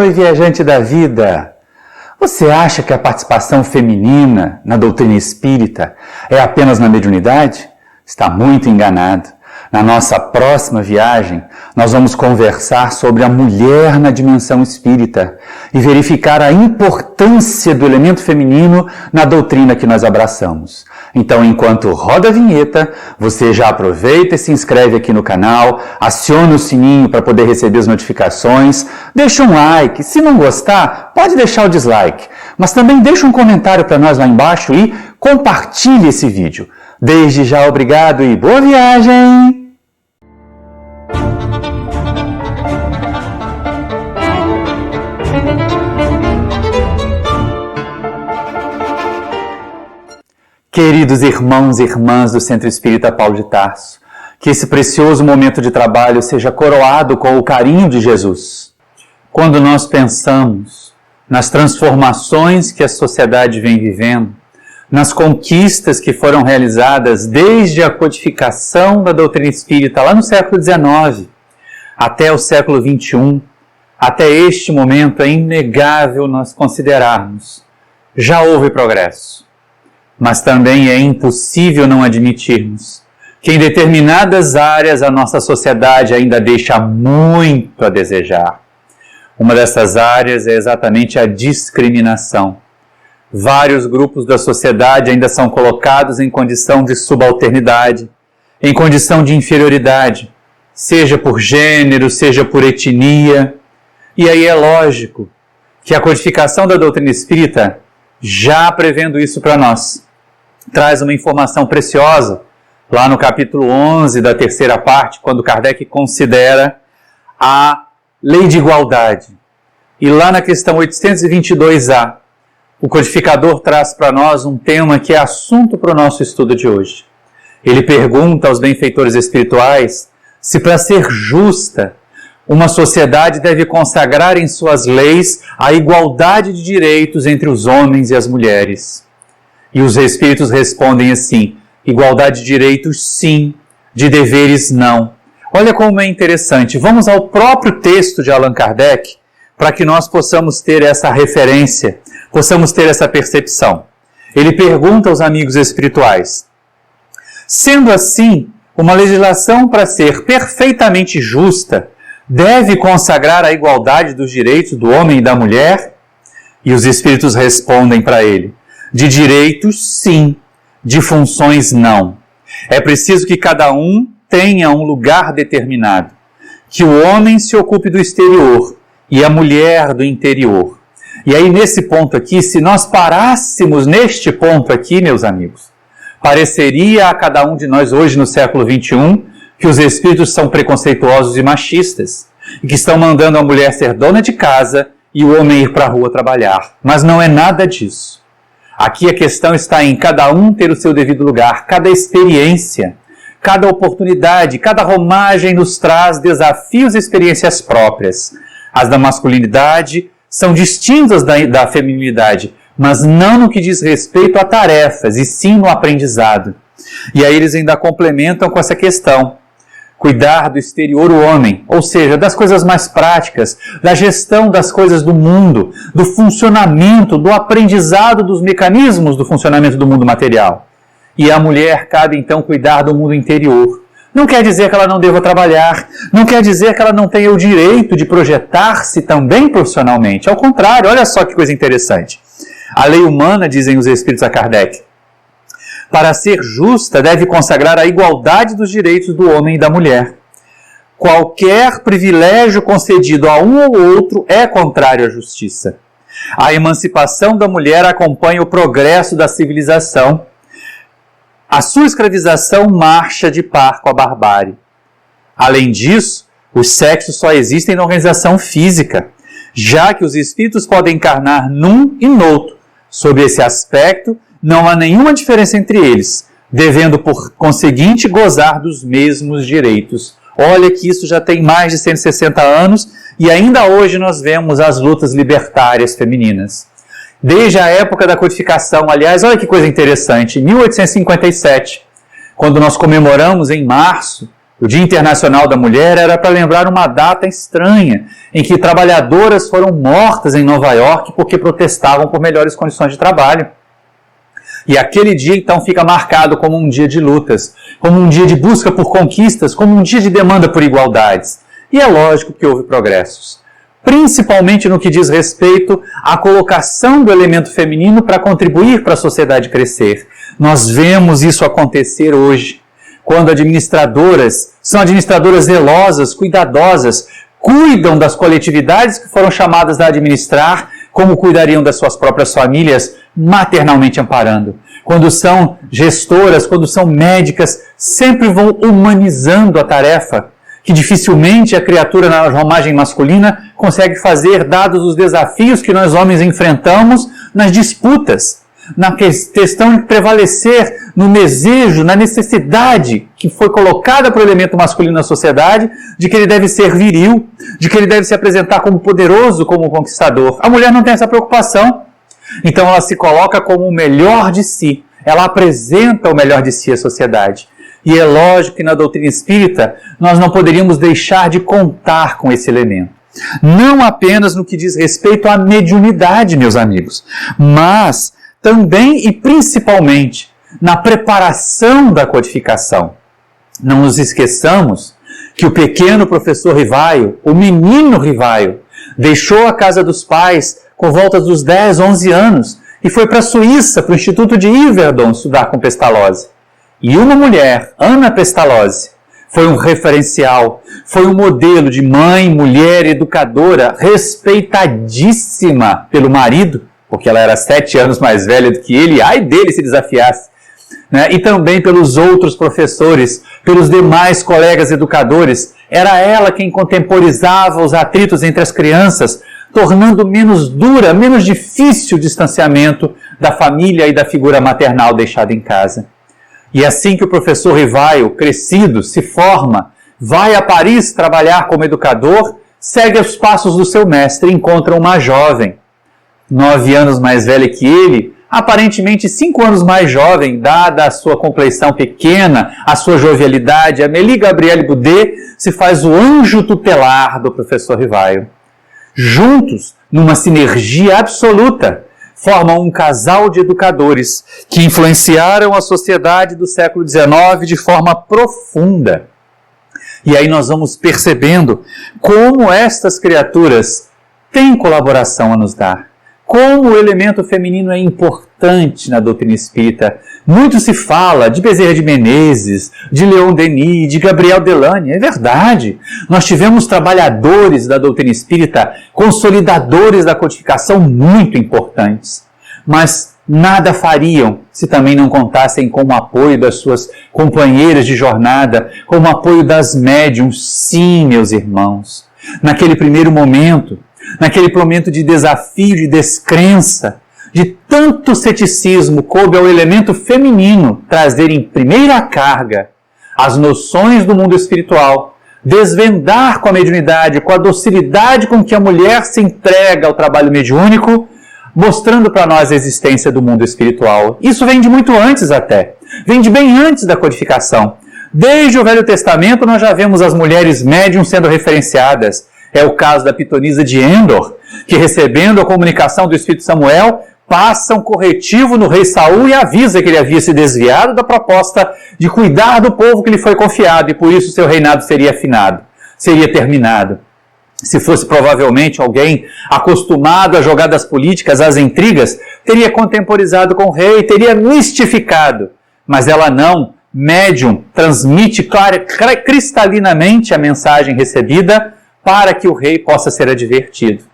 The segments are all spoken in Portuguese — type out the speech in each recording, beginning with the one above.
Oi, viajante da vida! Você acha que a participação feminina na doutrina espírita é apenas na mediunidade? Está muito enganado. Na nossa próxima viagem, nós vamos conversar sobre a mulher na dimensão espírita e verificar a importância do elemento feminino na doutrina que nós abraçamos. Então, enquanto roda a vinheta, você já aproveita e se inscreve aqui no canal, aciona o sininho para poder receber as notificações, deixa um like, se não gostar, pode deixar o dislike, mas também deixa um comentário para nós lá embaixo e compartilhe esse vídeo. Desde já, obrigado e boa viagem! Queridos irmãos e irmãs do Centro Espírita Paulo de Tarso, que esse precioso momento de trabalho seja coroado com o carinho de Jesus. Quando nós pensamos nas transformações que a sociedade vem vivendo, nas conquistas que foram realizadas desde a codificação da doutrina espírita lá no século XIX até o século XXI, até este momento é inegável nós considerarmos: já houve progresso. Mas também é impossível não admitirmos que em determinadas áreas a nossa sociedade ainda deixa muito a desejar. Uma dessas áreas é exatamente a discriminação. Vários grupos da sociedade ainda são colocados em condição de subalternidade, em condição de inferioridade, seja por gênero, seja por etnia. E aí é lógico que a codificação da doutrina espírita, já prevendo isso para nós, traz uma informação preciosa, lá no capítulo 11 da terceira parte, quando Kardec considera a lei de igualdade. E lá na questão 822A, o codificador traz para nós um tema que é assunto para o nosso estudo de hoje. Ele pergunta aos benfeitores espirituais se, para ser justa, uma sociedade deve consagrar em suas leis a igualdade de direitos entre os homens e as mulheres. E os espíritos respondem assim: igualdade de direitos sim, de deveres não. Olha como é interessante. Vamos ao próprio texto de Allan Kardec para que nós possamos ter essa referência, possamos ter essa percepção. Ele pergunta aos amigos espirituais: sendo assim, uma legislação para ser perfeitamente justa deve consagrar a igualdade dos direitos do homem e da mulher? E os espíritos respondem para ele: de direitos, sim, de funções, não. É preciso que cada um tenha um lugar determinado, que o homem se ocupe do exterior e a mulher do interior. E aí, nesse ponto aqui, se nós parássemos neste ponto aqui, meus amigos, pareceria a cada um de nós hoje, no século XXI, que os espíritos são preconceituosos e machistas, e que estão mandando a mulher ser dona de casa e o homem ir para a rua trabalhar. Mas não é nada disso. Aqui a questão está em cada um ter o seu devido lugar, cada experiência, cada oportunidade, cada romagem nos traz desafios e experiências próprias. As da masculinidade são distintas da feminilidade, mas não no que diz respeito a tarefas, e sim no aprendizado. E aí eles ainda complementam com essa questão: cuidar do exterior o homem, ou seja, das coisas mais práticas, da gestão das coisas do mundo, do funcionamento, do aprendizado dos mecanismos do funcionamento do mundo material. E a mulher cabe então cuidar do mundo interior. Não quer dizer que ela não deva trabalhar, não quer dizer que ela não tenha o direito de projetar-se também profissionalmente. Ao contrário, olha só que coisa interessante. A lei humana, dizem os espíritos a Kardec, para ser justa, deve consagrar a igualdade dos direitos do homem e da mulher. Qualquer privilégio concedido a um ou outro é contrário à justiça. A emancipação da mulher acompanha o progresso da civilização. A sua escravização marcha de par com a barbárie. Além disso, os sexos só existem na organização física, já que os espíritos podem encarnar num e noutro. Sob esse aspecto, não há nenhuma diferença entre eles, devendo, por conseguinte, gozar dos mesmos direitos. Olha que isso já tem mais de 160 anos e ainda hoje nós vemos as lutas libertárias femininas. Desde a época da codificação, aliás, olha que coisa interessante, em 1857, quando nós comemoramos em março O Dia Internacional da Mulher era para lembrar uma data estranha, em que trabalhadoras foram mortas em Nova York porque protestavam por melhores condições de trabalho. E aquele dia, então, fica marcado como um dia de lutas, como um dia de busca por conquistas, como um dia de demanda por igualdades. E é lógico que houve progressos, principalmente no que diz respeito à colocação do elemento feminino para contribuir para a sociedade crescer. Nós vemos isso acontecer hoje, quando administradoras são administradoras zelosas, cuidadosas, cuidam das coletividades que foram chamadas a administrar, como cuidariam das suas próprias famílias, maternalmente amparando. Quando são gestoras, quando são médicas, sempre vão humanizando a tarefa, que dificilmente a criatura na romagem masculina consegue fazer, dados os desafios que nós homens enfrentamos nas disputas, na questão de prevalecer no desejo, na necessidade que foi colocada para o elemento masculino na sociedade, de que ele deve ser viril, de que ele deve se apresentar como poderoso, como conquistador. A mulher não tem essa preocupação, então ela se coloca como o melhor de si, ela apresenta o melhor de si à sociedade. E é lógico que na doutrina espírita nós não poderíamos deixar de contar com esse elemento. Não apenas no que diz respeito à mediunidade, meus amigos, mas também e principalmente na preparação da codificação. Não nos esqueçamos que o pequeno professor Rivaio, o menino Rivaio, deixou a casa dos pais com volta dos 10, 11 anos e foi para a Suíça, para o Instituto de Yverdon, estudar com Pestalozzi. E uma mulher, Ana Pestalozzi, foi um referencial, foi um modelo de mãe, mulher, educadora, respeitadíssima pelo marido, porque ela era 7 anos mais velha do que ele, ai dele se desafiasse, né? E também pelos outros professores, pelos demais colegas educadores. Era ela quem contemporizava os atritos entre as crianças, tornando menos dura, menos difícil o distanciamento da família e da figura maternal deixada em casa. E assim que o professor Rivaio, crescido, se forma, vai a Paris trabalhar como educador, segue os passos do seu mestre e encontra uma jovem, 9 anos mais velha que ele, aparentemente 5 anos mais jovem, dada a sua compleição pequena, a sua jovialidade. Amélie Gabrielle Boudet se faz o anjo tutelar do professor Rivaio. Juntos, numa sinergia absoluta, formam um casal de educadores que influenciaram a sociedade do século XIX de forma profunda. E aí nós vamos percebendo como estas criaturas têm colaboração a nos dar. Como o elemento feminino é importante na doutrina espírita. Muito se fala de Bezerra de Menezes, de Leon Denis, de Gabriel Delany. É verdade. Nós tivemos trabalhadores da doutrina espírita, consolidadores da codificação muito importantes. Mas nada fariam se também não contassem com o apoio das suas companheiras de jornada, com o apoio das médiuns. Sim, meus irmãos. Naquele primeiro momento, naquele momento de desafio, de descrença, de tanto ceticismo, coube ao elemento feminino trazer em primeira carga as noções do mundo espiritual, desvendar com a mediunidade, com a docilidade com que a mulher se entrega ao trabalho mediúnico, mostrando para nós a existência do mundo espiritual. Isso vem de muito antes até, vem de bem antes da codificação. Desde o Velho Testamento nós já vemos as mulheres médiuns sendo referenciadas. É o caso da pitonisa de Endor, que recebendo a comunicação do Espírito Samuel, passa um corretivo no rei Saul e avisa que ele havia se desviado da proposta de cuidar do povo que lhe foi confiado, e por isso seu reinado seria afinado, seria terminado. Se fosse provavelmente alguém acostumado a jogadas políticas, às intrigas, teria contemporizado com o rei, teria mistificado. Mas ela não, médium, transmite cristalinamente a mensagem recebida, para que o rei possa ser advertido.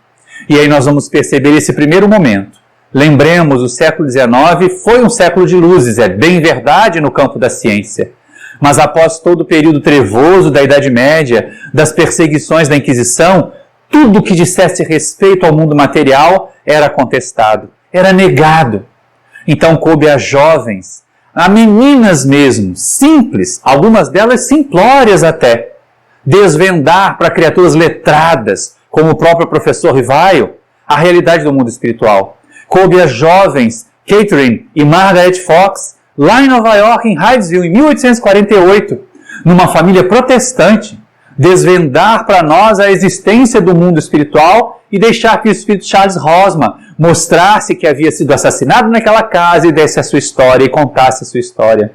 E aí nós vamos perceber esse primeiro momento. Lembremos, o século XIX foi um século de luzes, é bem verdade no campo da ciência. Mas após todo o período trevoso da Idade Média, das perseguições da Inquisição, tudo que dissesse respeito ao mundo material era contestado, era negado. Então coube a jovens, a meninas mesmo, simples, algumas delas simplórias até, desvendar para criaturas letradas, como o próprio professor Rivaio, a realidade do mundo espiritual. Coube as jovens Catherine e Margaret Fox, lá em Nova York, em Hydesville, em 1848, numa família protestante, desvendar para nós a existência do mundo espiritual e deixar que o espírito Charles Rosman mostrasse que havia sido assassinado naquela casa e desse a sua história e contasse a sua história.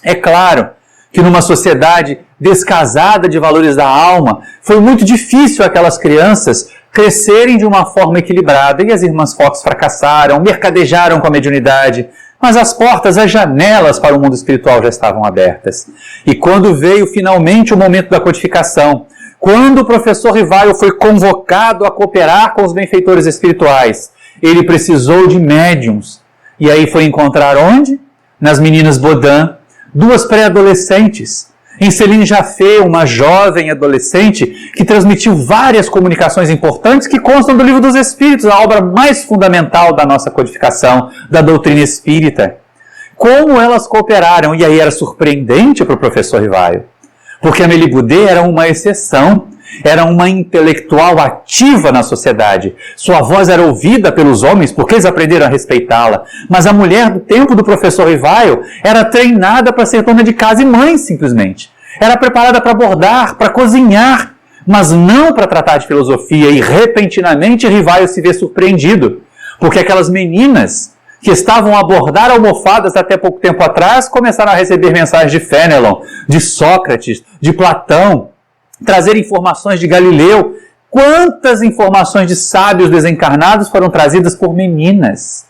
É claro que numa sociedade descasada de valores da alma, foi muito difícil aquelas crianças crescerem de uma forma equilibrada e as irmãs Fox fracassaram, mercadejaram com a mediunidade, mas as portas, as janelas para o mundo espiritual já estavam abertas. E quando veio finalmente o momento da codificação, quando o professor Rivaio foi convocado a cooperar com os benfeitores espirituais, ele precisou de médiums. E aí foi encontrar onde? Nas meninas Baudin, duas pré-adolescentes. Em Céline Jaffé, uma jovem adolescente que transmitiu várias comunicações importantes que constam do Livro dos Espíritos, a obra mais fundamental da nossa codificação, da doutrina espírita. Como elas cooperaram, e aí era surpreendente para o professor Rivaio, porque a Amélie Boudet era uma exceção, era uma intelectual ativa na sociedade. Sua voz era ouvida pelos homens porque eles aprenderam a respeitá-la. Mas a mulher do tempo do professor Rivaio era treinada para ser dona de casa e mãe, simplesmente. Era preparada para bordar, para cozinhar, mas não para tratar de filosofia. E repentinamente Rivaio se vê surpreendido, porque aquelas meninas que estavam a bordar almofadas até pouco tempo atrás começaram a receber mensagens de Fénelon, de Sócrates, de Platão, trazer informações de Galileu. Quantas informações de sábios desencarnados foram trazidas por meninas?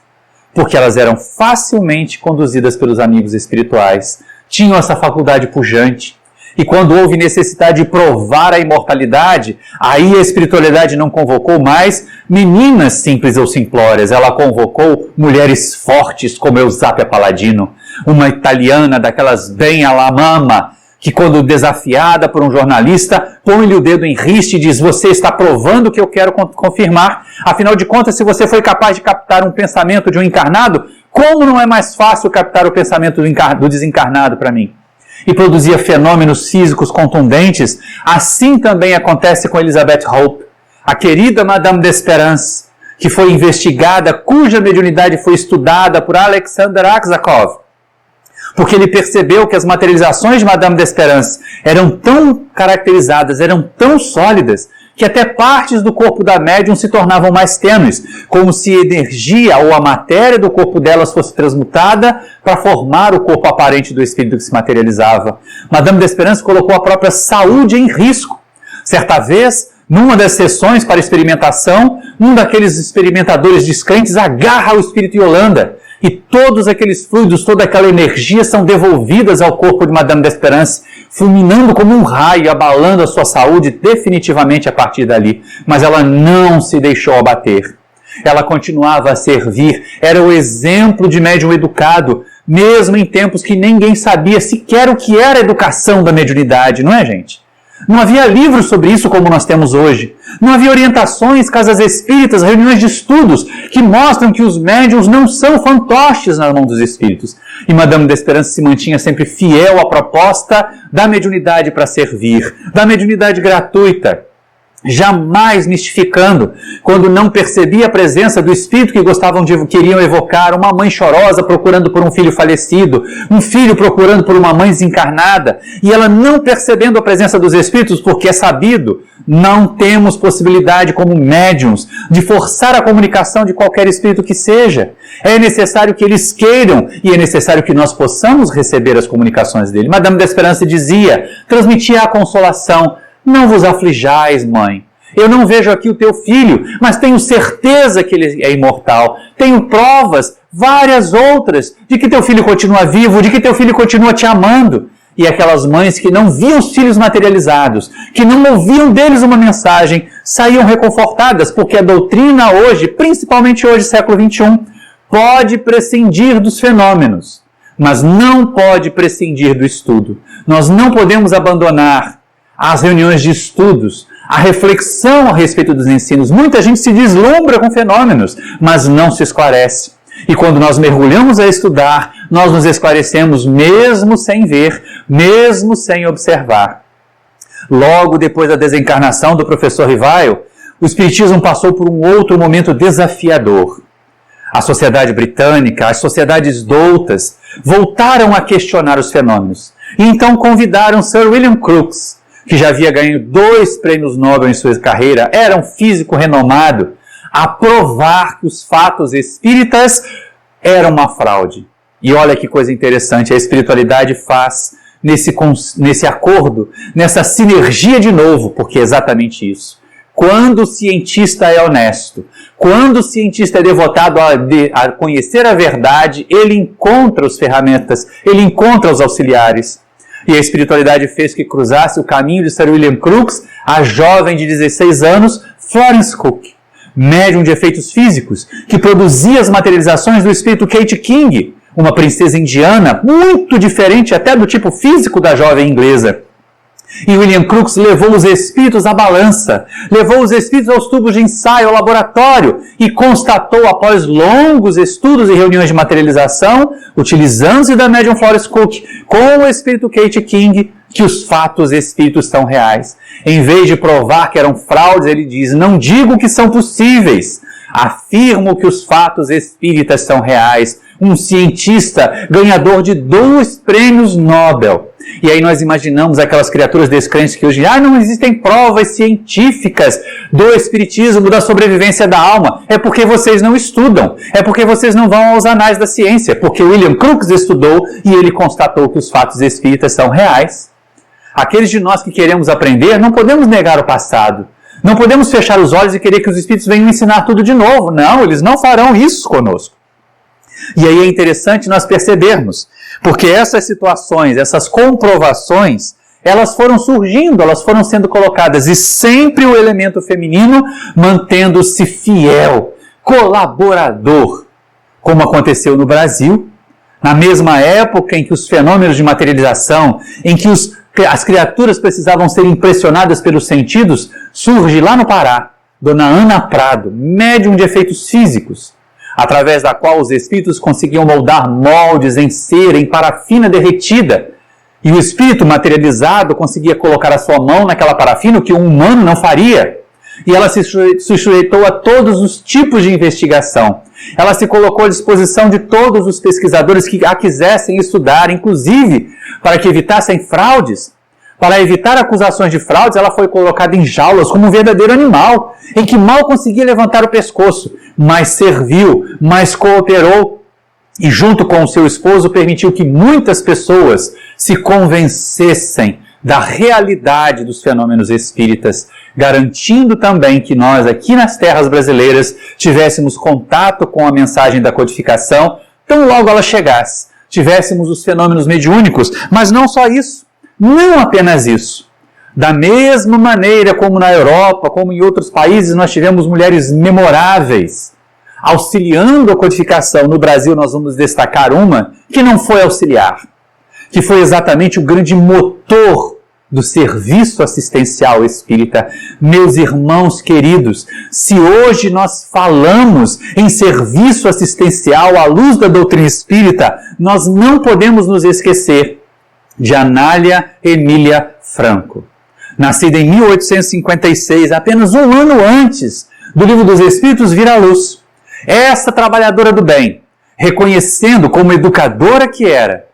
Porque elas eram facilmente conduzidas pelos amigos espirituais, tinham essa faculdade pujante. E quando houve necessidade de provar a imortalidade, aí a espiritualidade não convocou mais meninas simples ou simplórias, ela convocou mulheres fortes como Eusápia Paladino, uma italiana daquelas bem à la mama, que quando desafiada por um jornalista, põe-lhe o dedo em riste e diz: você está provando o que eu quero confirmar, afinal de contas, se você foi capaz de captar um pensamento de um encarnado, como não é mais fácil captar o pensamento do desencarnado para mim? E produzia fenômenos físicos contundentes. Assim também acontece com Elizabeth Hope, a querida Madame d'Espérance, que foi investigada, cuja mediunidade foi estudada por Alexander Aksakov, porque ele percebeu que as materializações de Madame d'Espérance eram tão caracterizadas, eram tão sólidas, que até partes do corpo da médium se tornavam mais tênues, como se a energia ou a matéria do corpo delas fosse transmutada para formar o corpo aparente do espírito que se materializava. Madame d'Espérance colocou a própria saúde em risco. Certa vez, numa das sessões para experimentação, um daqueles experimentadores descrentes agarra o espírito Yolanda, e todos aqueles fluidos, toda aquela energia são devolvidas ao corpo de Madame d'Espérance, fulminando como um raio, abalando a sua saúde definitivamente a partir dali. Mas ela não se deixou abater. Ela continuava a servir, era o exemplo de médium educado, mesmo em tempos que ninguém sabia sequer o que era a educação da mediunidade, não é, gente? Não havia livros sobre isso como nós temos hoje. Não havia orientações, casas espíritas, reuniões de estudos que mostram que os médiuns não são fantoches na mão dos espíritos. E Madame d'Espérance se mantinha sempre fiel à proposta da mediunidade para servir, da mediunidade gratuita, jamais mistificando, quando não percebia a presença do espírito que queriam evocar, uma mãe chorosa procurando por um filho falecido, um filho procurando por uma mãe desencarnada, e ela não percebendo a presença dos espíritos, porque é sabido, não temos possibilidade como médiuns de forçar a comunicação de qualquer espírito que seja. É necessário que eles queiram e é necessário que nós possamos receber as comunicações dele. Madame d'Espérance dizia, transmitia a consolação: não vos aflijais, mãe. Eu não vejo aqui o teu filho, mas tenho certeza que ele é imortal. Tenho provas, várias outras, de que teu filho continua vivo, de que teu filho continua te amando. E aquelas mães que não viam os filhos materializados, que não ouviam deles uma mensagem, saíam reconfortadas, porque a doutrina hoje, principalmente hoje, século XXI, pode prescindir dos fenômenos, mas não pode prescindir do estudo. Nós não podemos abandonar as reuniões de estudos, a reflexão a respeito dos ensinos. Muita gente se deslumbra com fenômenos, mas não se esclarece. E quando nós mergulhamos a estudar, nós nos esclarecemos mesmo sem ver, mesmo sem observar. Logo depois da desencarnação do professor Rivaio, o Espiritismo passou por um outro momento desafiador. A sociedade britânica, as sociedades doutas, voltaram a questionar os fenômenos. E então convidaram Sir William Crookes, que já havia ganho 2 prêmios Nobel em sua carreira, era um físico renomado, a provar que os fatos espíritas eram uma fraude. E olha que coisa interessante, a espiritualidade faz nesse acordo, nessa sinergia de novo, porque é exatamente isso. Quando o cientista é honesto, quando o cientista é devotado a conhecer a verdade, ele encontra as ferramentas, ele encontra os auxiliares. E a espiritualidade fez que cruzasse o caminho de Sir William Crookes a jovem de 16 anos, Florence Cook, médium de efeitos físicos, que produzia as materializações do espírito Kate King, uma princesa indiana muito diferente até do tipo físico da jovem inglesa. E William Crookes levou os espíritos à balança, levou os espíritos aos tubos de ensaio, ao laboratório, e constatou, após longos estudos e reuniões de materialização, utilizando-se da médium Florence Cook com o espírito Kate King, que os fatos espíritos são reais. Em vez de provar que eram fraudes, ele diz: não digo que são possíveis, afirmo que os fatos espíritas são reais. Um cientista ganhador de 2 prêmios Nobel. E aí nós imaginamos aquelas criaturas descrentes que hoje não existem provas científicas do espiritismo, da sobrevivência da alma. É porque vocês não estudam, é porque vocês não vão aos anais da ciência, porque William Crookes estudou e ele constatou que os fatos espíritas são reais. Aqueles de nós que queremos aprender, não podemos negar o passado. Não podemos fechar os olhos e querer que os espíritos venham ensinar tudo de novo. Não, eles não farão isso conosco. E aí é interessante nós percebermos, porque essas situações, essas comprovações, elas foram surgindo, elas foram sendo colocadas, e sempre o elemento feminino mantendo-se fiel, colaborador, como aconteceu no Brasil, na mesma época em que os fenômenos de materialização, em que as criaturas precisavam ser impressionadas pelos sentidos, surge lá no Pará, Dona Ana Prado, médium de efeitos físicos, através da qual os espíritos conseguiam moldar moldes em cera, em parafina derretida. E o espírito materializado conseguia colocar a sua mão naquela parafina, o que um humano não faria. E ela se sujeitou a todos os tipos de investigação. Ela se colocou à disposição de todos os pesquisadores que a quisessem estudar, inclusive para que evitassem fraudes. Para evitar acusações de fraudes, ela foi colocada em jaulas como um verdadeiro animal, em que mal conseguia levantar o pescoço, mas serviu, mas cooperou, e junto com o seu esposo permitiu que muitas pessoas se convencessem da realidade dos fenômenos espíritas, garantindo também que nós, aqui nas terras brasileiras, tivéssemos contato com a mensagem da codificação, tão logo ela chegasse, tivéssemos os fenômenos mediúnicos, mas não só isso. Não apenas isso. Da mesma maneira como na Europa, como em outros países, nós tivemos mulheres memoráveis auxiliando a codificação. No Brasil nós vamos destacar uma que não foi auxiliar, que foi exatamente o grande motor do serviço assistencial espírita. Meus irmãos queridos, se hoje nós falamos em serviço assistencial à luz da doutrina espírita, nós não podemos nos esquecer de Anália Emília Franco, nascida em 1856, apenas um ano antes do Livro dos Espíritos vir à luz. Essa trabalhadora do bem, reconhecendo como educadora que era,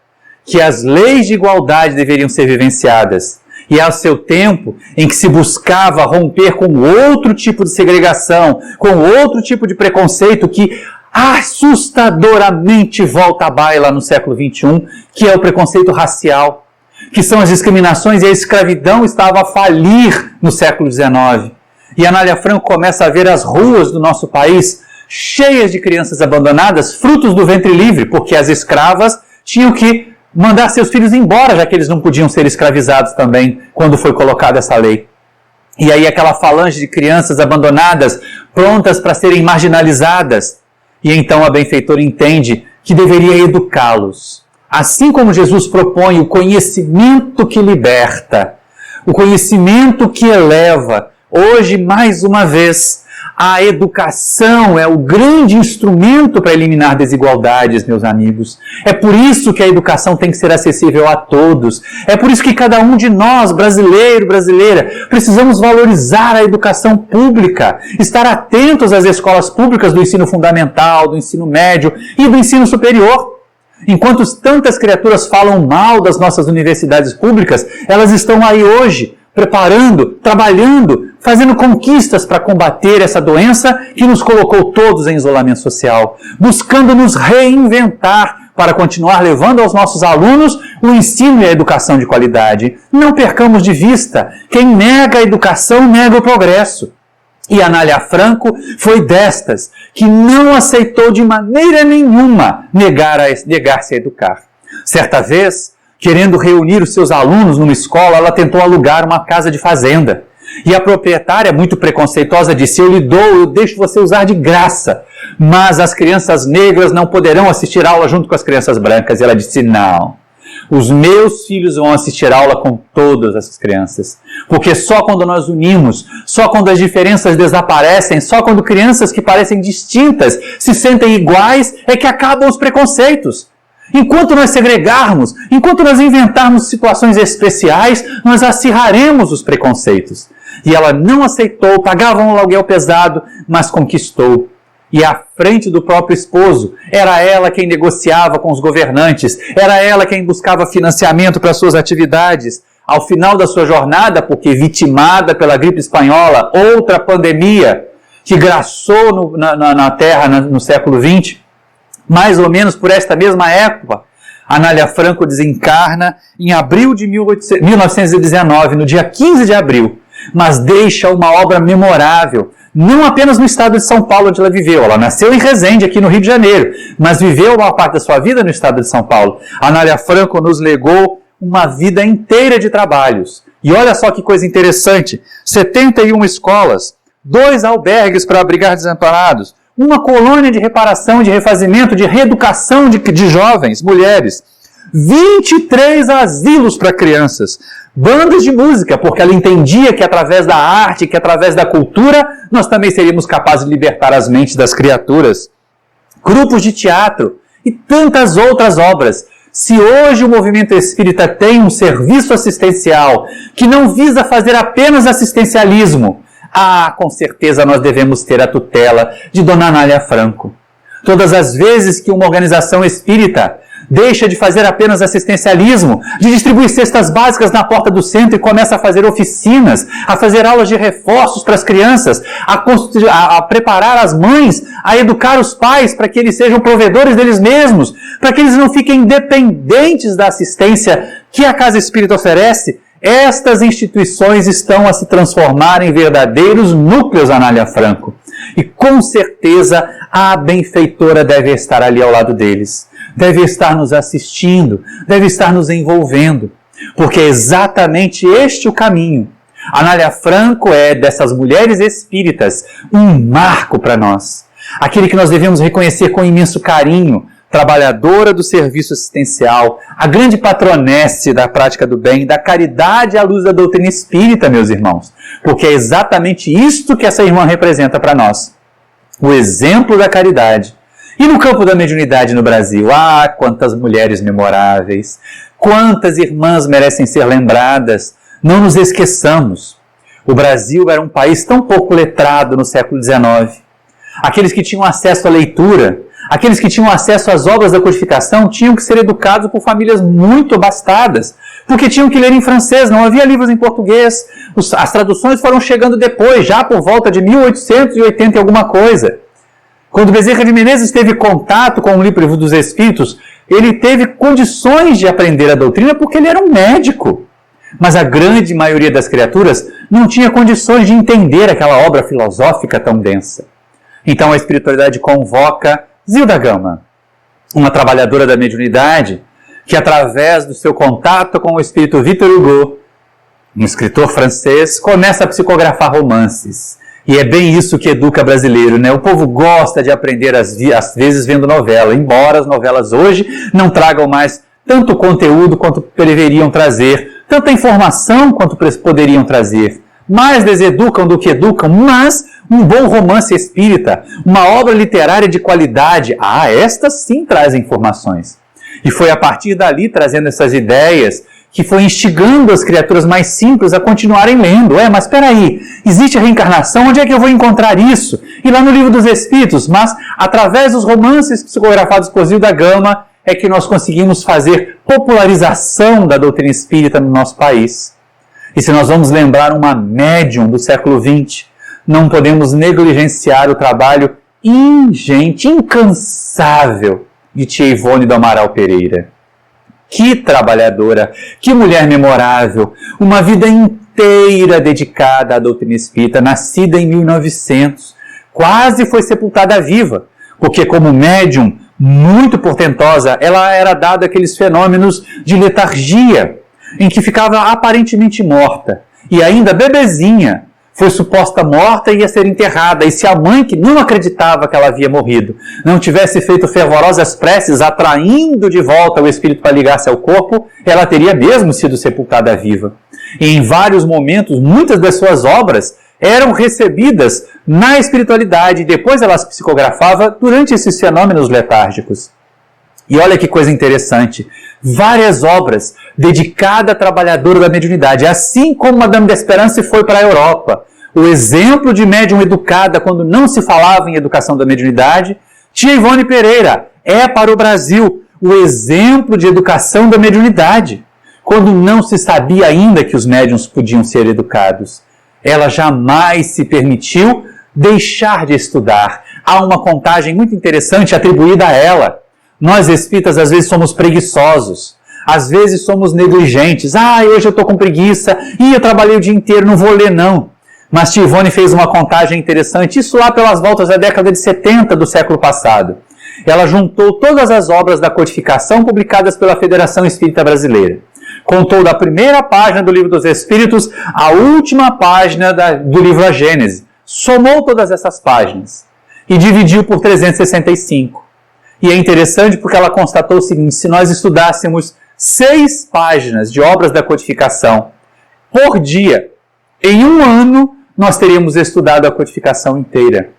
que as leis de igualdade deveriam ser vivenciadas, e ao seu tempo em que se buscava romper com outro tipo de segregação, com outro tipo de preconceito que assustadoramente volta à baila no século XXI, que é o preconceito racial, que são as discriminações, e a escravidão estava a falir no século XIX. E Anália Franco começa a ver as ruas do nosso país cheias de crianças abandonadas, frutos do ventre livre, porque as escravas tinham que mandar seus filhos embora, já que eles não podiam ser escravizados também, quando foi colocada essa lei. E aí aquela falange de crianças abandonadas, prontas para serem marginalizadas. E então a benfeitora entende que deveria educá-los. Assim como Jesus propõe o conhecimento que liberta, o conhecimento que eleva, hoje, mais uma vez, a educação é o grande instrumento para eliminar desigualdades, meus amigos. É por isso que a educação tem que ser acessível a todos. É por isso que cada um de nós, brasileiro, brasileira, precisamos valorizar a educação pública, estar atentos às escolas públicas do ensino fundamental, do ensino médio e do ensino superior. Enquanto tantas criaturas falam mal das nossas universidades públicas, elas estão aí hoje, preparando, trabalhando, fazendo conquistas para combater essa doença que nos colocou todos em isolamento social, buscando nos reinventar para continuar levando aos nossos alunos o ensino e a educação de qualidade. Não percamos de vista, quem nega a educação nega o progresso. E Anália Franco foi destas, que não aceitou de maneira nenhuma negar-se a educar. Certa vez, querendo reunir os seus alunos numa escola, ela tentou alugar uma casa de fazenda. E a proprietária, muito preconceituosa, disse: eu deixo você usar de graça, mas as crianças negras não poderão assistir aula junto com as crianças brancas. E ela disse: não, os meus filhos vão assistir aula com todas essas crianças, porque só quando nós unimos, só quando as diferenças desaparecem, só quando crianças que parecem distintas se sentem iguais, é que acabam os preconceitos. Enquanto nós segregarmos, enquanto nós inventarmos situações especiais, nós acirraremos os preconceitos. E ela não aceitou, pagava um aluguel pesado, mas conquistou. E à frente do próprio esposo, era ela quem negociava com os governantes, era ela quem buscava financiamento para suas atividades. Ao final da sua jornada, vitimada pela gripe espanhola, outra pandemia que graçou na Terra no século XX, mais ou menos por esta mesma época, Anália Franco desencarna em abril de 1919, no dia 15 de abril, mas deixa uma obra memorável, não apenas no estado de São Paulo, onde ela viveu. Ela nasceu em Resende, aqui no Rio de Janeiro, mas viveu uma parte da sua vida no estado de São Paulo. Anália Franco nos legou uma vida inteira de trabalhos. E olha só que coisa interessante, 71 escolas, 2 albergues para abrigar desamparados, uma colônia de reparação, de refazimento, de reeducação de jovens, mulheres, 23 asilos para crianças, bandas de música, porque ela entendia que através da arte, que através da cultura, nós também seríamos capazes de libertar as mentes das criaturas, grupos de teatro e tantas outras obras. Se hoje o movimento espírita tem um serviço assistencial que não visa fazer apenas assistencialismo, com certeza nós devemos ter a tutela de Dona Anália Franco. Todas as vezes que uma organização espírita deixa de fazer apenas assistencialismo, de distribuir cestas básicas na porta do centro e começa a fazer oficinas, a fazer aulas de reforços para as crianças, a preparar as mães, a educar os pais para que eles sejam provedores deles mesmos, para que eles não fiquem dependentes da assistência que a Casa Espírita oferece, estas instituições estão a se transformar em verdadeiros núcleos Anália Franco. E com certeza a benfeitora deve estar ali ao lado deles. Deve estar nos assistindo, deve estar nos envolvendo, porque é exatamente este o caminho. Anália Franco é, dessas mulheres espíritas, um marco para nós. Aquele que nós devemos reconhecer com imenso carinho, trabalhadora do serviço assistencial, a grande patronesse da prática do bem, da caridade à luz da doutrina espírita, meus irmãos, porque é exatamente isto que essa irmã representa para nós. O exemplo da caridade. E no campo da mediunidade no Brasil, quantas mulheres memoráveis, quantas irmãs merecem ser lembradas. Não nos esqueçamos, o Brasil era um país tão pouco letrado no século XIX. Aqueles que tinham acesso à leitura, aqueles que tinham acesso às obras da codificação, tinham que ser educados por famílias muito abastadas, porque tinham que ler em francês, não havia livros em português. As traduções foram chegando depois, já por volta de 1880 e alguma coisa. Quando Bezerra de Menezes teve contato com o Livro dos Espíritos, ele teve condições de aprender a doutrina porque ele era um médico. Mas a grande maioria das criaturas não tinha condições de entender aquela obra filosófica tão densa. Então a espiritualidade convoca Zilda Gama, uma trabalhadora da mediunidade, que através do seu contato com o espírito Victor Hugo, um escritor francês, começa a psicografar romances. E é bem isso que educa brasileiro, né? O povo gosta de aprender às vezes vendo novela, embora as novelas hoje não tragam mais tanto conteúdo quanto deveriam trazer, tanta informação quanto poderiam trazer. Mais deseducam do que educam, mas um bom romance espírita, uma obra literária de qualidade, estas sim trazem informações. E foi a partir dali, trazendo essas ideias, que foi instigando as criaturas mais simples a continuarem lendo. Mas espera aí, existe a reencarnação? Onde é que eu vou encontrar isso? E lá no Livro dos Espíritos, mas através dos romances psicografados por Zilda Gama, é que nós conseguimos fazer popularização da doutrina espírita no nosso país. E se nós vamos lembrar uma médium do século XX, não podemos negligenciar o trabalho ingente, incansável de tia Ivone do Amaral Pereira. Que trabalhadora, que mulher memorável, uma vida inteira dedicada à doutrina espírita, nascida em 1900, quase foi sepultada viva, porque como médium muito portentosa, ela era dada aqueles fenômenos de letargia, em que ficava aparentemente morta, e ainda bebezinha, foi suposta morta e ia ser enterrada, e se a mãe, que não acreditava que ela havia morrido, não tivesse feito fervorosas preces atraindo de volta o espírito para ligar-se ao corpo, ela teria mesmo sido sepultada viva. E em vários momentos, muitas das suas obras eram recebidas na espiritualidade, e depois ela as psicografava durante esses fenômenos letárgicos. E olha que coisa interessante, várias obras dedicadas a trabalhadora da mediunidade, assim como Madame d'Espérance foi para a Europa. O exemplo de médium educada quando não se falava em educação da mediunidade, tia Ivone Pereira é para o Brasil o exemplo de educação da mediunidade, quando não se sabia ainda que os médiuns podiam ser educados. Ela jamais se permitiu deixar de estudar. Há uma contagem muito interessante atribuída a ela. Nós espíritas às vezes somos preguiçosos, às vezes somos negligentes. Hoje eu estou com preguiça, eu trabalhei o dia inteiro, não vou ler não. Mas tia Ivone fez uma contagem interessante, isso lá pelas voltas da década de 70 do século passado. Ela juntou todas as obras da codificação publicadas pela Federação Espírita Brasileira. Contou da primeira página do Livro dos Espíritos à última página do livro A Gênese. Somou todas essas páginas e dividiu por 365. E é interessante porque ela constatou o seguinte: se nós estudássemos 6 páginas de obras da codificação por dia, em um ano nós teríamos estudado a codificação inteira.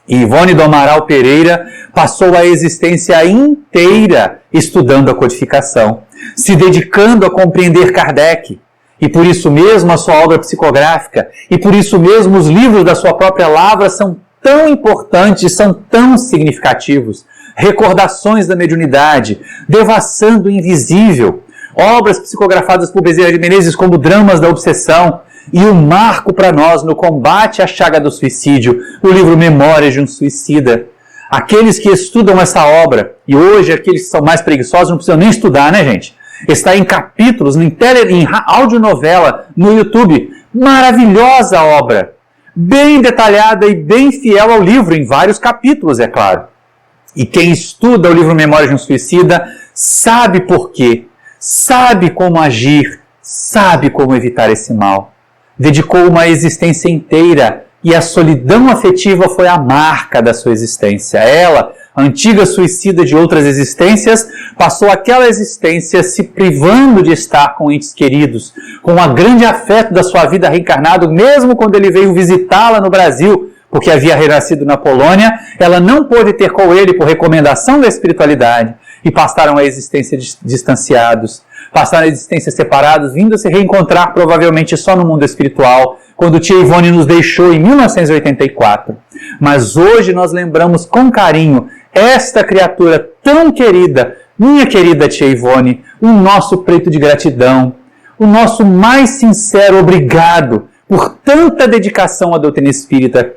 E Ivone do Amaral Pereira passou a existência inteira estudando a codificação, se dedicando a compreender Kardec. E por isso mesmo a sua obra psicográfica, e por isso mesmo os livros da sua própria lavra são tão importantes, são tão significativos. Recordações da mediunidade, Devassando o Invisível, obras psicografadas por Bezerra de Menezes como Dramas da Obsessão, e o marco para nós no combate à chaga do suicídio, o livro Memórias de um Suicida. Aqueles que estudam essa obra, e hoje aqueles que são mais preguiçosos não precisam nem estudar, né, gente? Está em capítulos, em audionovela, no YouTube. Maravilhosa obra, bem detalhada e bem fiel ao livro, em vários capítulos, é claro. E quem estuda o livro Memórias de um Suicida sabe por quê, sabe como agir, sabe como evitar esse mal. Dedicou uma existência inteira e a solidão afetiva foi a marca da sua existência. Ela, antiga suicida de outras existências, passou aquela existência se privando de estar com entes queridos, com o grande afeto da sua vida reencarnada, mesmo quando ele veio visitá-la no Brasil, porque havia renascido na Polônia, ela não pôde ter com ele por recomendação da espiritualidade, e passaram a existência distanciados, passaram a existência separados, vindo a se reencontrar provavelmente só no mundo espiritual, quando tia Ivone nos deixou em 1984. Mas hoje nós lembramos com carinho esta criatura tão querida, minha querida tia Ivone, o nosso preito de gratidão, o nosso mais sincero obrigado por tanta dedicação à doutrina espírita,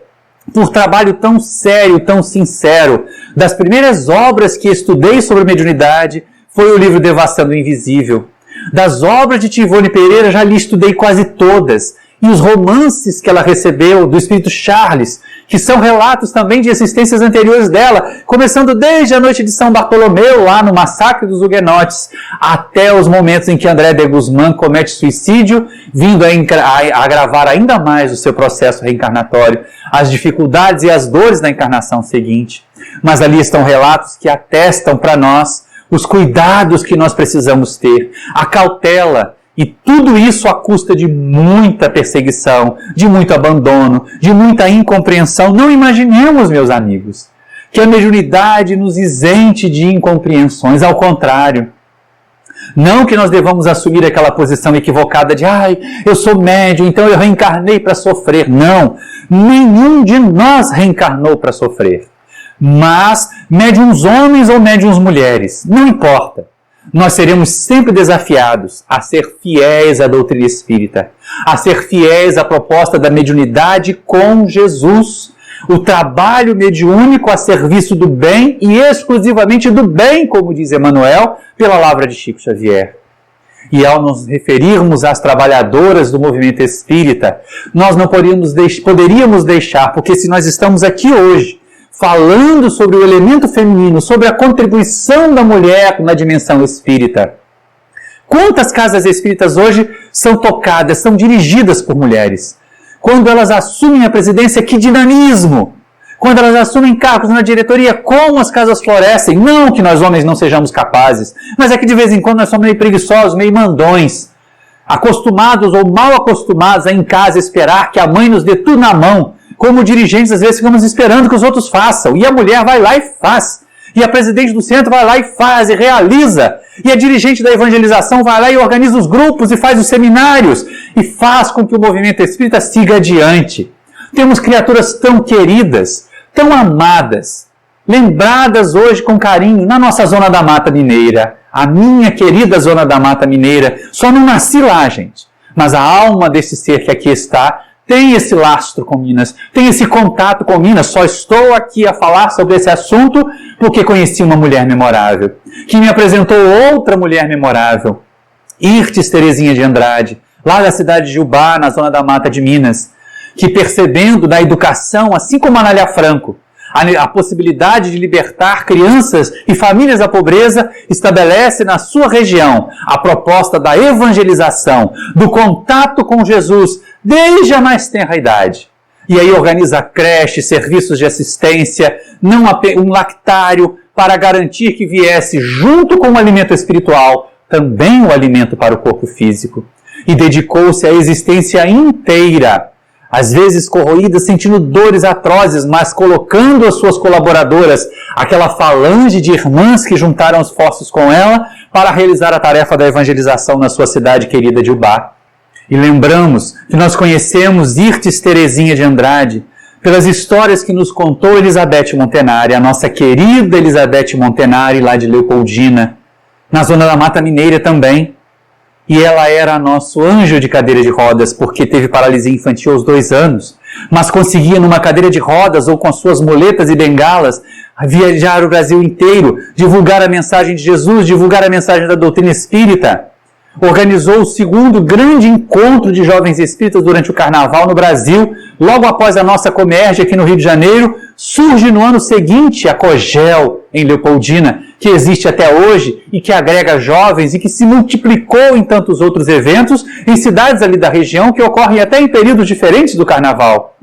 por trabalho tão sério, tão sincero. Das primeiras obras que estudei sobre mediunidade foi o livro Devassando o Invisível. Das obras de tia Ivone Pereira já lhe estudei quase todas. E os romances que ela recebeu do Espírito Charles, que são relatos também de existências anteriores dela, começando desde a noite de São Bartolomeu, lá no massacre dos huguenotes, até os momentos em que André de Guzmán comete suicídio, vindo a agravar ainda mais o seu processo reencarnatório, as dificuldades e as dores da encarnação seguinte. Mas ali estão relatos que atestam para nós os cuidados que nós precisamos ter, a cautela, e tudo isso à custa de muita perseguição, de muito abandono, de muita incompreensão. Não imaginemos, meus amigos, que a mediunidade nos isente de incompreensões. Ao contrário, não que nós devamos assumir aquela posição equivocada de eu sou médium, então eu reencarnei para sofrer. Não, nenhum de nós reencarnou para sofrer. Mas médiuns homens ou médiuns mulheres, não importa. Nós seremos sempre desafiados a ser fiéis à doutrina espírita, a ser fiéis à proposta da mediunidade com Jesus, o trabalho mediúnico a serviço do bem e exclusivamente do bem, como diz Emmanuel, pela palavra de Chico Xavier. E ao nos referirmos às trabalhadoras do movimento espírita, nós não poderíamos deixar, porque se nós estamos aqui hoje, falando sobre o elemento feminino, sobre a contribuição da mulher na dimensão espírita. Quantas casas espíritas hoje são tocadas, são dirigidas por mulheres? Quando elas assumem a presidência, que dinamismo! Quando elas assumem cargos na diretoria, como as casas florescem? Não que nós homens não sejamos capazes, mas é que de vez em quando nós somos meio preguiçosos, meio mandões, acostumados ou mal acostumados a em casa esperar que a mãe nos dê tudo na mão. Como dirigentes, às vezes, ficamos esperando que os outros façam. E a mulher vai lá e faz. E a presidente do centro vai lá e faz e realiza. E a dirigente da evangelização vai lá e organiza os grupos e faz os seminários. E faz com que o movimento espírita siga adiante. Temos criaturas tão queridas, tão amadas, lembradas hoje com carinho na nossa Zona da Mata Mineira. A minha querida Zona da Mata Mineira. Só não nasci lá, gente. Mas a alma desse ser que aqui está tem esse lastro com Minas, tem esse contato com Minas. Só estou aqui a falar sobre esse assunto porque conheci uma mulher memorável, que me apresentou outra mulher memorável, Irtes Terezinha de Andrade, lá da cidade de Ubá, na Zona da Mata de Minas, que percebendo da educação, assim como Anália Franco, a possibilidade de libertar crianças e famílias da pobreza, estabelece na sua região a proposta da evangelização, do contato com Jesus, desde a mais tenra idade. E aí organiza creche, serviços de assistência, um lactário, para garantir que viesse, junto com o alimento espiritual, também o alimento para o corpo físico. E dedicou-se à existência inteira, às vezes corroída, sentindo dores atrozes, mas colocando as suas colaboradoras, aquela falange de irmãs que juntaram esforços com ela para realizar a tarefa da evangelização na sua cidade querida de Ubá. E lembramos que nós conhecemos Irtes Terezinha de Andrade pelas histórias que nos contou Elizabeth Montenari, a nossa querida Elizabeth Montenari, lá de Leopoldina, na Zona da Mata Mineira também. E ela era nosso anjo de cadeira de rodas, porque teve paralisia infantil aos 2 anos, mas conseguia numa cadeira de rodas ou com suas muletas e bengalas viajar o Brasil inteiro, divulgar a mensagem de Jesus, divulgar a mensagem da doutrina espírita. Organizou o 2º grande encontro de jovens espíritas durante o Carnaval no Brasil. Logo após a nossa Comérgia aqui no Rio de Janeiro, surge no ano seguinte a COGEL em Leopoldina, que existe até hoje e que agrega jovens e que se multiplicou em tantos outros eventos em cidades ali da região que ocorrem até em períodos diferentes do Carnaval.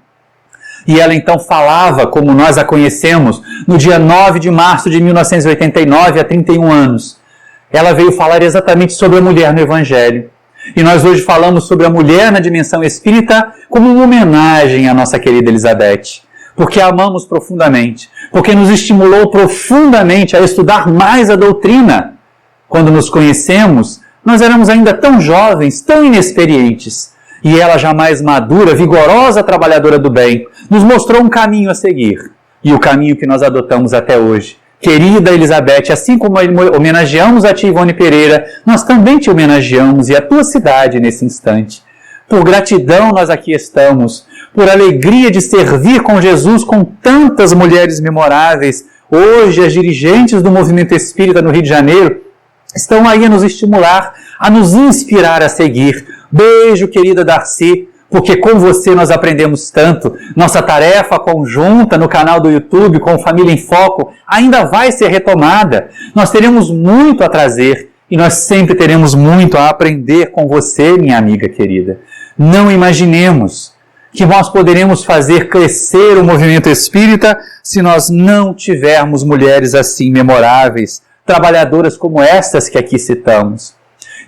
E ela então falava, como nós a conhecemos, no dia 9 de março de 1989, há 31 anos. Ela veio falar exatamente sobre a mulher no Evangelho. E nós hoje falamos sobre a mulher na dimensão espírita como uma homenagem à nossa querida Elizabeth. Porque a amamos profundamente. Porque nos estimulou profundamente a estudar mais a doutrina. Quando nos conhecemos, nós éramos ainda tão jovens, tão inexperientes. E ela, já mais madura, vigorosa trabalhadora do bem, nos mostrou um caminho a seguir. E o caminho que nós adotamos até hoje. Querida Elizabeth, assim como homenageamos a tia Ivone Pereira, nós também te homenageamos e a tua cidade nesse instante. Por gratidão nós aqui estamos, por alegria de servir com Jesus com tantas mulheres memoráveis. Hoje as dirigentes do movimento espírita no Rio de Janeiro estão aí a nos estimular, a nos inspirar a seguir. Beijo, querida Darcy, porque com você nós aprendemos tanto. Nossa tarefa conjunta no canal do YouTube com Família em Foco ainda vai ser retomada. Nós teremos muito a trazer e nós sempre teremos muito a aprender com você, minha amiga querida. Não imaginemos que nós poderemos fazer crescer o movimento espírita se nós não tivermos mulheres assim memoráveis, trabalhadoras como estas que aqui citamos.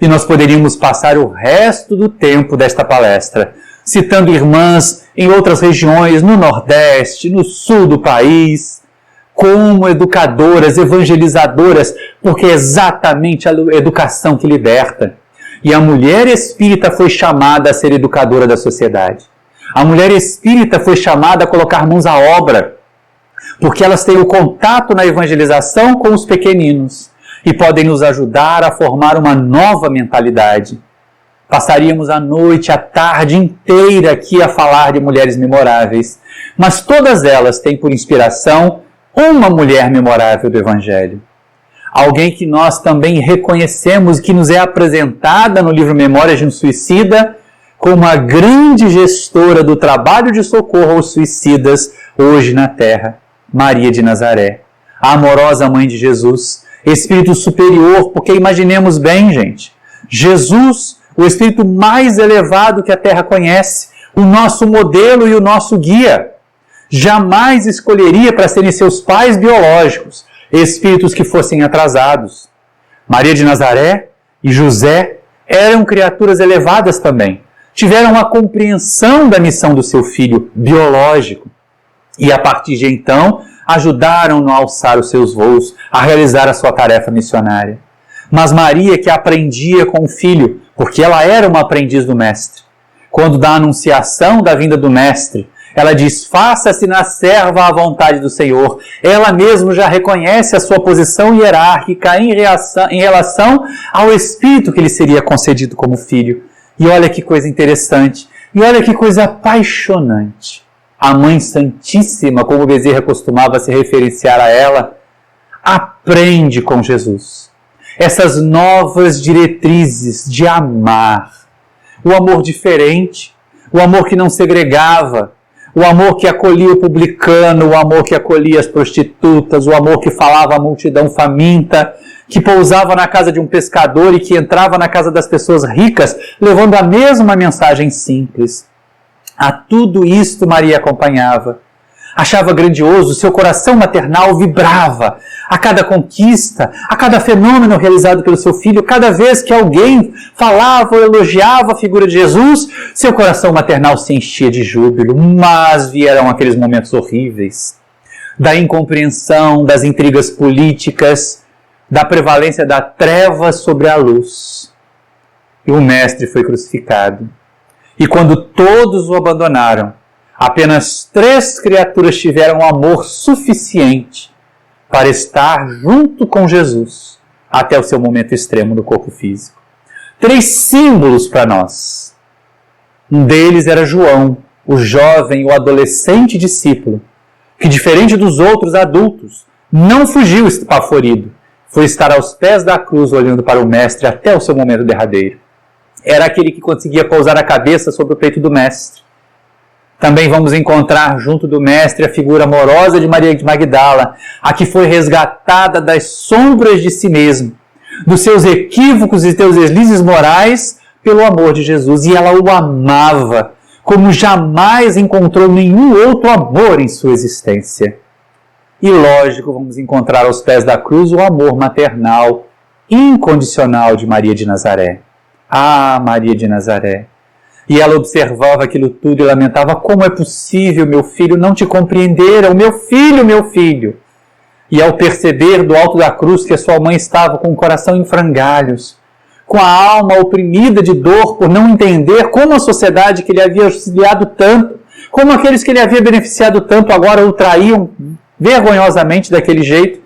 E nós poderíamos passar o resto do tempo desta palestra citando irmãs em outras regiões, no Nordeste, no Sul do país, como educadoras, evangelizadoras, porque é exatamente a educação que liberta. E a mulher espírita foi chamada a ser educadora da sociedade. A mulher espírita foi chamada a colocar mãos à obra. porque elas têm o contato na evangelização com os pequeninos e podem nos ajudar a formar uma nova mentalidade. Passaríamos a noite, a tarde inteira aqui a falar de mulheres memoráveis, mas todas elas têm por inspiração uma mulher memorável do Evangelho. Alguém que nós também reconhecemos, que nos é apresentada no livro Memórias de um Suicida, como a grande gestora do trabalho de socorro aos suicidas hoje na Terra, Maria de Nazaré, a amorosa mãe de Jesus, Espírito superior, porque imaginemos bem, gente, Jesus, o Espírito mais elevado que a Terra conhece, o nosso modelo e o nosso guia, jamais escolheria para serem seus pais biológicos espíritos que fossem atrasados. Maria de Nazaré e José eram criaturas elevadas também. Tiveram a compreensão da missão do seu filho biológico e, a partir de então, ajudaram-no a alçar os seus voos, a realizar a sua tarefa missionária. Mas Maria, que aprendia com o filho, porque ela era uma aprendiz do Mestre, quando da anunciação da vinda do Mestre, ela diz, faça-se na serva a vontade do Senhor. Ela mesma já reconhece a sua posição hierárquica em relação ao Espírito que lhe seria concedido como filho. E olha que coisa interessante, e olha que coisa apaixonante. A Mãe Santíssima, como Bezerra costumava se referenciar a ela, aprende com Jesus essas novas diretrizes de amar. O amor diferente, o amor que não segregava, o amor que acolhia o publicano, o amor que acolhia as prostitutas, o amor que falava à multidão faminta, que pousava na casa de um pescador e que entrava na casa das pessoas ricas, levando a mesma mensagem simples. A tudo isto Maria acompanhava. Achava grandioso, seu coração maternal vibrava a cada conquista, a cada fenômeno realizado pelo seu filho. Cada vez que alguém falava ou elogiava a figura de Jesus, seu coração maternal se enchia de júbilo. Mas vieram aqueles momentos horríveis da incompreensão, das intrigas políticas, da prevalência da treva sobre a luz. E o Mestre foi crucificado. E quando todos o abandonaram, apenas 3 criaturas tiveram amor suficiente para estar junto com Jesus até o seu momento extremo no corpo físico. 3 símbolos para nós. Um deles era João, o jovem, o adolescente discípulo, que, diferente dos outros adultos, não fugiu espaforido, foi estar aos pés da cruz olhando para o Mestre até o seu momento derradeiro. Era aquele que conseguia pousar a cabeça sobre o peito do Mestre. Também vamos encontrar junto do Mestre a figura amorosa de Maria de Magdala, a que foi resgatada das sombras de si mesma, dos seus equívocos e seus deslizes morais pelo amor de Jesus. E ela o amava como jamais encontrou nenhum outro amor em sua existência. E lógico, vamos encontrar aos pés da cruz o amor maternal incondicional de Maria de Nazaré. Ah, Maria de Nazaré! E ela observava aquilo tudo e lamentava, como é possível, meu filho, não te compreender, o meu filho, meu filho. E ao perceber do alto da cruz que a sua mãe estava com o coração em frangalhos, com a alma oprimida de dor por não entender como a sociedade que lhe havia auxiliado tanto, como aqueles que lhe havia beneficiado tanto agora o traíam vergonhosamente daquele jeito,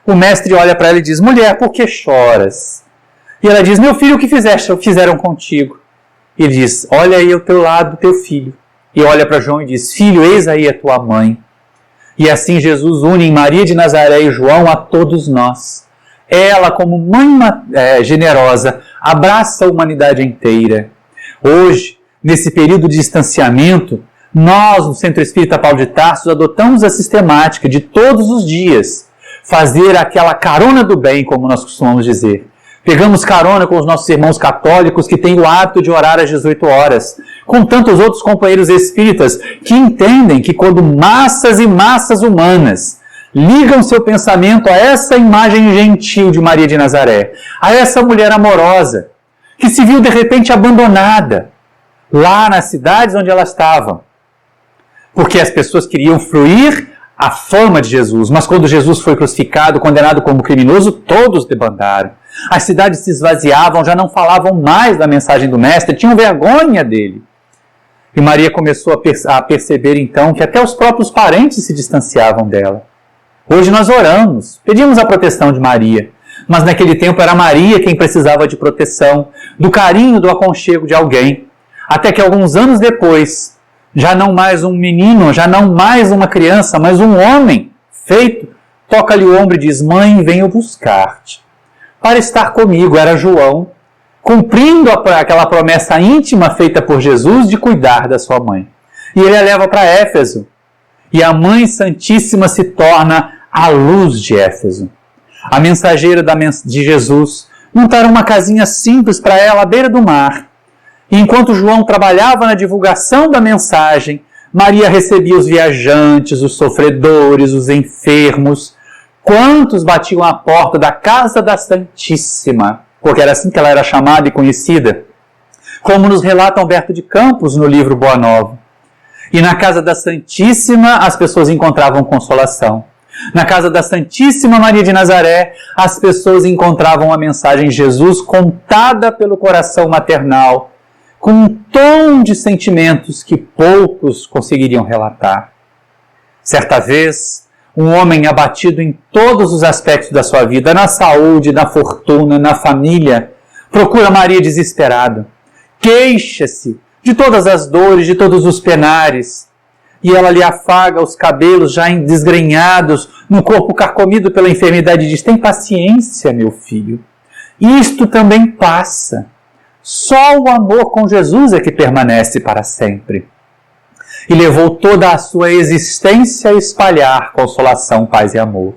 o Mestre olha para ela e diz, mulher, por que choras? E ela diz, meu filho, o que fizeram contigo? E ele diz, olha aí ao teu lado teu filho. E olha para João e diz, filho, eis aí a tua mãe. E assim Jesus une em Maria de Nazaré e João a todos nós. Ela, como mãe generosa, abraça a humanidade inteira. Hoje, nesse período de distanciamento, nós, no Centro Espírita Paulo de Tarso, adotamos a sistemática de todos os dias fazer aquela carona do bem, como nós costumamos dizer. Pegamos carona com os nossos irmãos católicos que têm o hábito de orar às 18 horas, com tantos outros companheiros espíritas que entendem que quando massas e massas humanas ligam seu pensamento a essa imagem gentil de Maria de Nazaré, a essa mulher amorosa, que se viu de repente abandonada lá nas cidades onde ela estava, porque as pessoas queriam fruir a fama de Jesus, mas quando Jesus foi crucificado, condenado como criminoso, todos debandaram. As cidades se esvaziavam, já não falavam mais da mensagem do Mestre, tinham vergonha dele. E Maria começou a perceber então que até os próprios parentes se distanciavam dela. Hoje nós oramos, pedimos a proteção de Maria, mas naquele tempo era Maria quem precisava de proteção, do carinho, do aconchego de alguém. Até que alguns anos depois, já não mais um menino, já não mais uma criança, mas um homem feito, toca-lhe o ombro e diz: mãe, venho buscar-te para estar comigo. Era João, cumprindo aquela promessa íntima feita por Jesus de cuidar da sua mãe. E ele a leva para Éfeso. E a Mãe Santíssima se torna a luz de Éfeso. A mensageira de Jesus montaram uma casinha simples para ela à beira do mar. E enquanto João trabalhava na divulgação da mensagem, Maria recebia os viajantes, os sofredores, os enfermos. Quantos batiam à porta da casa da Santíssima? Porque era assim que ela era chamada e conhecida, como nos relata Humberto de Campos no livro Boa Nova. E na casa da Santíssima as pessoas encontravam consolação. Na casa da Santíssima Maria de Nazaré, as pessoas encontravam a mensagem de Jesus contada pelo coração maternal, com um tom de sentimentos que poucos conseguiriam relatar. Certa vez, um homem abatido em todos os aspectos da sua vida, na saúde, na fortuna, na família, procura Maria desesperado. Queixa-se de todas as dores, de todos os penares. E ela lhe afaga os cabelos já desgrenhados, no corpo carcomido pela enfermidade, e diz: tem paciência, meu filho. Isto também passa. Só o amor com Jesus é que permanece para sempre. E levou toda a sua existência a espalhar consolação, paz e amor.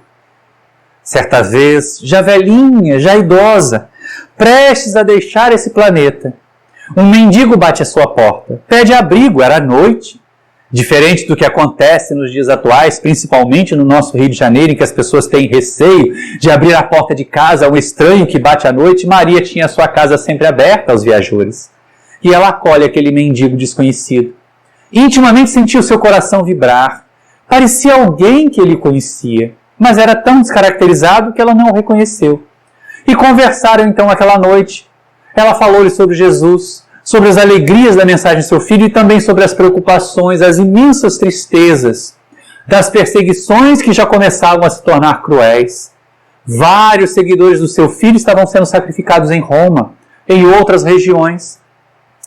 Certa vez, já velhinha, já idosa, prestes a deixar esse planeta, um mendigo bate à sua porta, pede abrigo, era noite. Diferente do que acontece nos dias atuais, principalmente no nosso Rio de Janeiro, em que as pessoas têm receio de abrir a porta de casa a um estranho que bate à noite, Maria tinha a sua casa sempre aberta aos viajantes. E ela acolhe aquele mendigo desconhecido. Intimamente sentiu seu coração vibrar. Parecia alguém que ele conhecia, mas era tão descaracterizado que ela não o reconheceu. E conversaram então aquela noite. Ela falou-lhe sobre Jesus, sobre as alegrias da mensagem de seu filho e também sobre as preocupações, as imensas tristezas das perseguições que já começavam a se tornar cruéis. Vários seguidores do seu filho estavam sendo sacrificados em Roma, em outras regiões,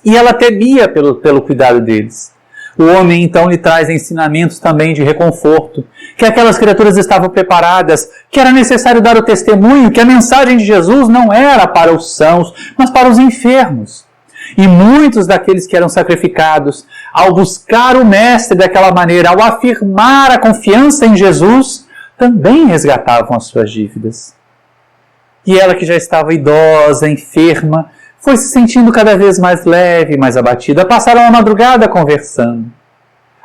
e ela temia pelo cuidado deles. O homem então lhe traz ensinamentos também de reconforto, que aquelas criaturas estavam preparadas, que era necessário dar o testemunho, que a mensagem de Jesus não era para os sãos, mas para os enfermos. E muitos daqueles que eram sacrificados, ao buscar o Mestre daquela maneira, ao afirmar a confiança em Jesus, também resgatavam as suas dívidas. E ela, que já estava idosa, enferma, foi se sentindo cada vez mais leve, mais abatida. Passaram a madrugada conversando.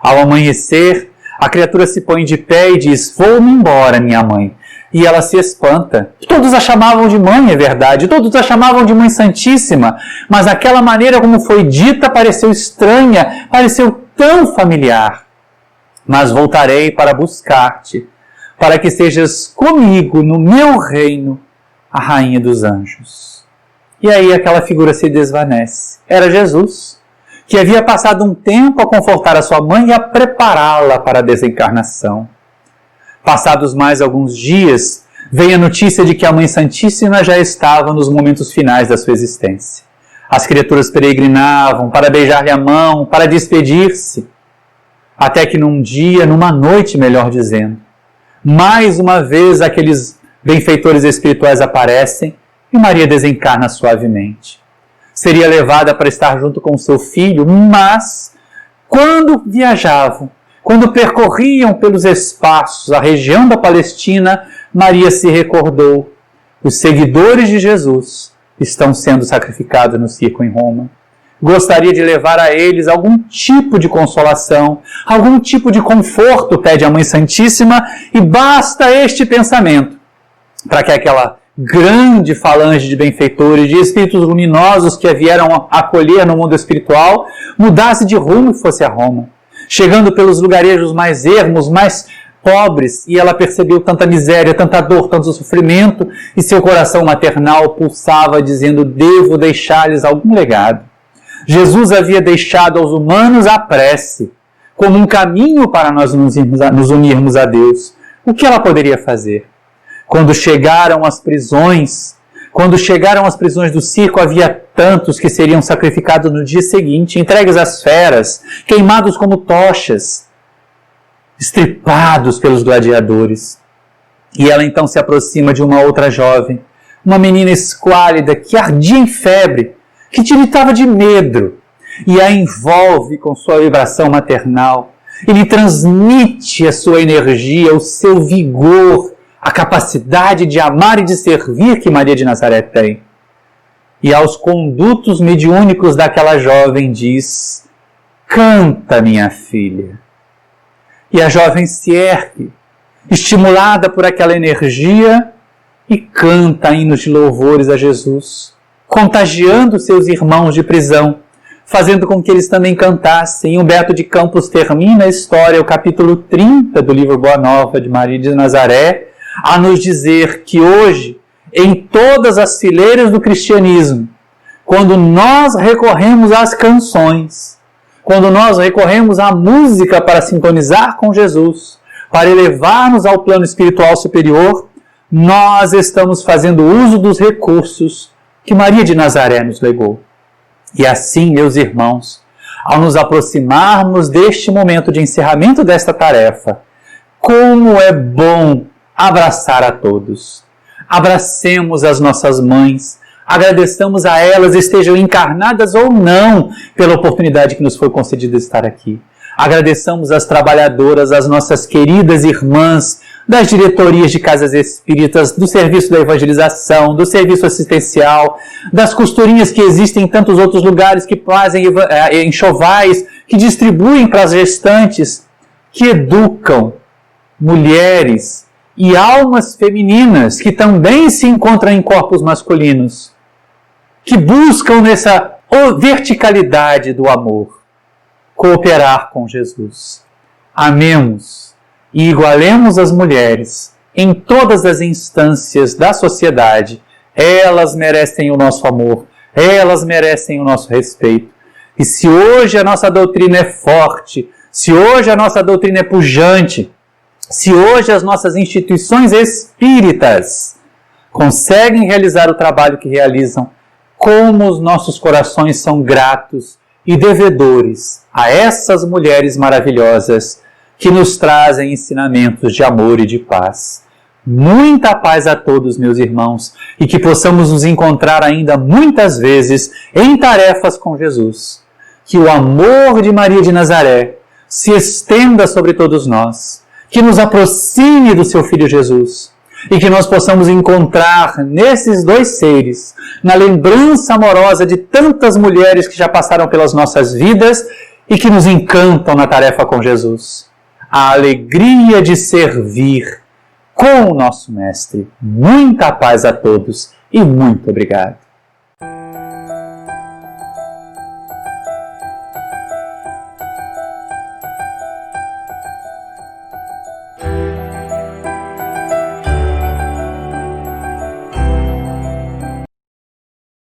Ao amanhecer, a criatura se põe de pé e diz: vou-me embora, minha mãe. E ela se espanta. Todos a chamavam de mãe, é verdade. Todos a chamavam de Mãe Santíssima. Mas aquela maneira como foi dita pareceu estranha, pareceu tão familiar. Mas voltarei para buscar-te, para que sejas comigo no meu reino, a Rainha dos Anjos. E aí aquela figura se desvanece. Era Jesus, que havia passado um tempo a confortar a sua mãe e a prepará-la para a desencarnação. Passados mais alguns dias, veio a notícia de que a Mãe Santíssima já estava nos momentos finais da sua existência. As criaturas peregrinavam para beijar-lhe a mão, para despedir-se. Até que numa noite, melhor dizendo, mais uma vez aqueles benfeitores espirituais aparecem e Maria desencarna suavemente. Seria levada para estar junto com seu filho, mas quando viajavam, quando percorriam pelos espaços a região da Palestina, Maria se recordou: os seguidores de Jesus estão sendo sacrificados no circo em Roma. Gostaria de levar a eles algum tipo de consolação, algum tipo de conforto, pede a Mãe Santíssima, e basta este pensamento para que aquela grande falange de benfeitores, de espíritos luminosos que a vieram acolher no mundo espiritual, mudasse de rumo e fosse a Roma. Chegando pelos lugarejos mais ermos, mais pobres, e ela percebeu tanta miséria, tanta dor, tanto sofrimento, e seu coração maternal pulsava dizendo: devo deixar-lhes algum legado. Jesus havia deixado aos humanos a prece como um caminho para nós nos unirmos a Deus. O que ela poderia fazer? Quando chegaram as prisões do circo, havia tantos que seriam sacrificados no dia seguinte, entregues às feras, queimados como tochas, estripados pelos gladiadores. E ela então se aproxima de uma outra jovem, uma menina esquálida que ardia em febre, que tiritava de medo, e a envolve com sua vibração maternal, e lhe transmite a sua energia, o seu vigor, a capacidade de amar e de servir que Maria de Nazaré tem. E aos condutos mediúnicos daquela jovem diz: canta, minha filha. E a jovem se ergue, estimulada por aquela energia, e canta hinos de louvores a Jesus, contagiando seus irmãos de prisão, fazendo com que eles também cantassem. E Humberto de Campos termina a história, o capítulo 30 do livro Boa Nova de Maria de Nazaré, a nos dizer que hoje, em todas as fileiras do cristianismo, quando nós recorremos às canções, quando nós recorremos à música para sintonizar com Jesus, para elevar-nos ao plano espiritual superior, nós estamos fazendo uso dos recursos que Maria de Nazaré nos legou. E assim, meus irmãos, ao nos aproximarmos deste momento de encerramento desta tarefa, como é bom abraçar a todos. Abracemos as nossas mães, agradeçamos a elas, estejam encarnadas ou não, pela oportunidade que nos foi concedida de estar aqui. Agradeçamos às trabalhadoras, às nossas queridas irmãs das diretorias de casas espíritas, do serviço da evangelização, do serviço assistencial, das costurinhas que existem em tantos outros lugares que fazem enxovais, que distribuem para as gestantes, que educam mulheres e almas femininas que também se encontram em corpos masculinos, que buscam nessa verticalidade do amor cooperar com Jesus. Amemos e igualemos as mulheres em todas as instâncias da sociedade. Elas merecem o nosso amor, elas merecem o nosso respeito. E se hoje a nossa doutrina é forte, se hoje a nossa doutrina é pujante, se hoje as nossas instituições espíritas conseguem realizar o trabalho que realizam, como os nossos corações são gratos e devedores a essas mulheres maravilhosas que nos trazem ensinamentos de amor e de paz. Muita paz a todos, meus irmãos, e que possamos nos encontrar ainda muitas vezes em tarefas com Jesus. Que o amor de Maria de Nazaré se estenda sobre todos nós, que nos aproxime do seu Filho Jesus, e que nós possamos encontrar nesses dois seres, na lembrança amorosa de tantas mulheres que já passaram pelas nossas vidas e que nos encantam na tarefa com Jesus, a alegria de servir com o nosso Mestre. Muita paz a todos e muito obrigado.